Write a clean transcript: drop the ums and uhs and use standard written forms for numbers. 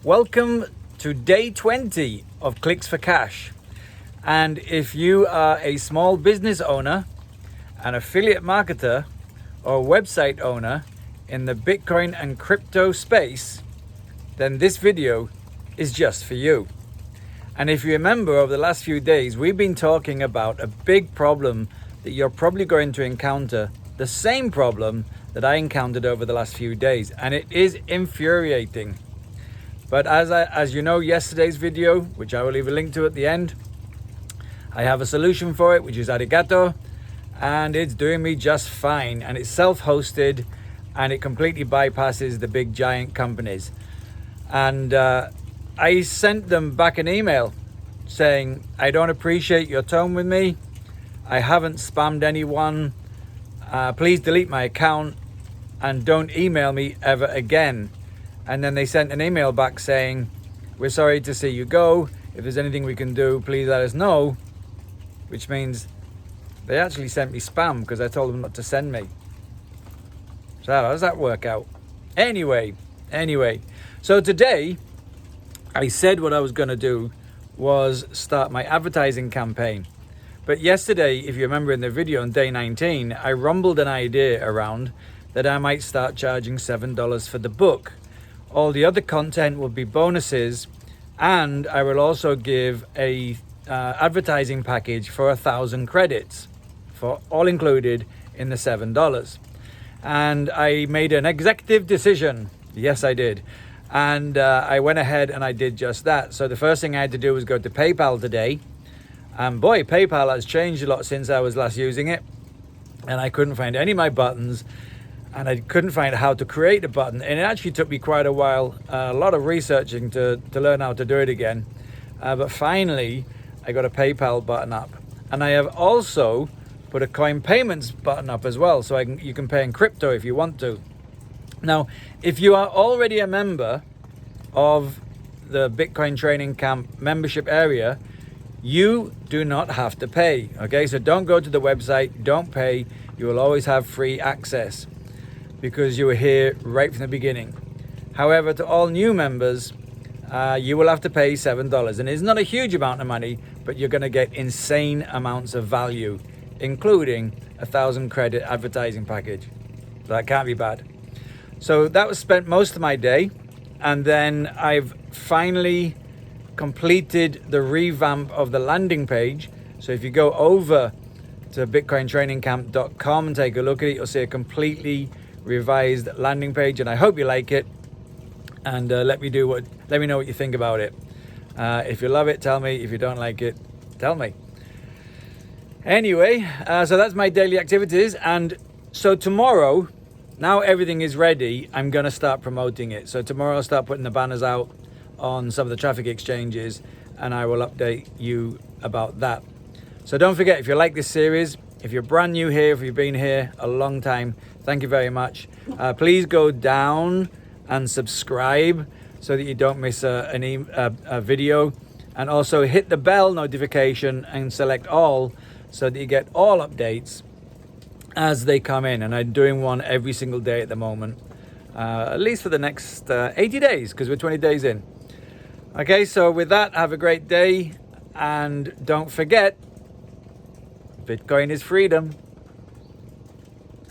Welcome to day 20 of Clicks for Cash. And if you are a small business owner, an affiliate marketer, or website owner in the Bitcoin and crypto space, then this video is just for you. And if you remember, over the last few days, we've been talking about a big problem that you're probably going to encounter, the same problem that I encountered over the last few days, and it is infuriating. But as you know, yesterday's video, which I will leave a link to at the end, I have a solution for it, which is Arigato, and it's doing me just fine, and it's self-hosted, and it completely bypasses the big giant companies. And I sent them back an email saying, I don't appreciate your tone with me. I haven't spammed anyone. Please delete my account and don't email me ever again. And then they sent an email back saying, we're sorry to see you go. If there's anything we can do, please let us know. Which means they actually sent me spam because I told them not to send me. So how does that work out? Anyway. So today, I said what I was going to do was start my advertising campaign. But yesterday, if you remember in the video on day 19, I rumbled an idea around that I might start charging $7 for the book. All the other content will be bonuses, and I will also give a advertising package for 1,000 credits, for all included in the $7. And I made an executive decision. Yes, I did. And I went ahead and I did just that. So the first thing I had to do was go to PayPal today. And boy, PayPal has changed a lot since I was last using it. And I couldn't find any of my buttons. And I couldn't find how to create a button. And it actually took me quite a while, a lot of researching to learn how to do it again. But finally, I got a PayPal button up. And I have also put a CoinPayments button up as well. So you can pay in crypto if you want to. Now, if you are already a member of the Bitcoin Training Camp membership area, you do not have to pay. Okay, so don't go to the website, don't pay. You will always have free access because you were here right from the beginning. However, to all new members, you will have to pay $7. And it's not a huge amount of money, but you're going to get insane amounts of value, including 1,000 credit advertising package. So that can't be bad. So that was spent most of my day. And then I've finally completed the revamp of the landing page. So if you go over to BitcoinTrainingCamp.com and take a look at it, you'll see a completely revised landing page, and I hope you like it. And let me know what you think about it. If you love it, tell me. If you don't like it, tell me. Anyway, so that's my daily activities. And so tomorrow, now everything is ready, I'm going to start promoting it. So tomorrow I'll start putting the banners out on some of the traffic exchanges, and I will update you about that. So don't forget, if you like this series, if you're brand new here, if you've been here a long time, thank you very much. Please go down and subscribe so that you don't miss a video. And also hit the bell notification and select all so that you get all updates as they come in. And I'm doing one every single day at the moment, at least for the next 80 days, because we're 20 days in. Okay, so with that, have a great day. And don't forget, Bitcoin is freedom.